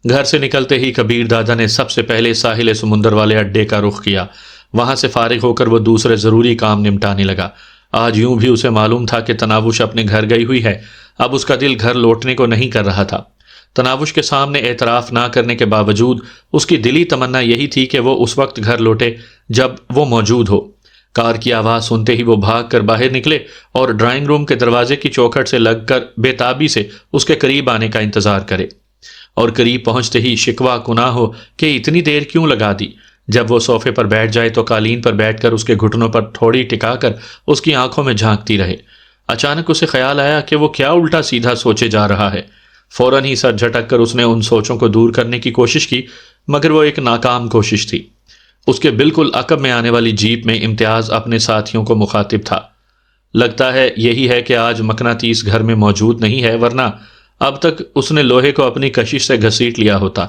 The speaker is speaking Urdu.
گھر سے نکلتے ہی کبیر دادا نے سب سے پہلے ساحل سمندر والے اڈے کا رخ کیا۔ وہاں سے فارغ ہو کر وہ دوسرے ضروری کام نمٹانے لگا۔ آج یوں بھی اسے معلوم تھا کہ تناوش اپنے گھر گئی ہوئی ہے، اب اس کا دل گھر لوٹنے کو نہیں کر رہا تھا۔ تناوش کے سامنے اعتراف نہ کرنے کے باوجود اس کی دلی تمنا یہی تھی کہ وہ اس وقت گھر لوٹے جب وہ موجود ہو۔ کار کی آواز سنتے ہی وہ بھاگ کر باہر نکلے اور ڈرائنگ روم کے دروازے کی چوکھٹ سے لگ کر بے تابی سے اس کے قریب آنے کا انتظار کرے، اور قریب پہنچتے ہی شکوہ کناہ ہو کہ اتنی دیر کیوں لگا دی۔ جب وہ صوفے پر بیٹھ جائے تو قالین پر بیٹھ کر اس کے گھٹنوں پر تھوڑی ٹکا کر اس کی آنکھوں میں جھانکتی رہے۔ اچانک اسے خیال آیا کہ وہ کیا الٹا سیدھا سوچے جا رہا ہے۔ فوراً ہی سر جھٹک کر اس نے ان سوچوں کو دور کرنے کی کوشش کی، مگر وہ ایک ناکام کوشش تھی۔ اس کے بالکل عقب میں آنے والی جیپ میں امتیاز اپنے ساتھیوں کو مخاطب تھا۔ لگتا ہے یہی ہے کہ آج مقناطیس گھر میں موجود نہیں ہے، ورنہ اب تک اس نے لوہے کو اپنی کشش سے گھسیٹ لیا ہوتا۔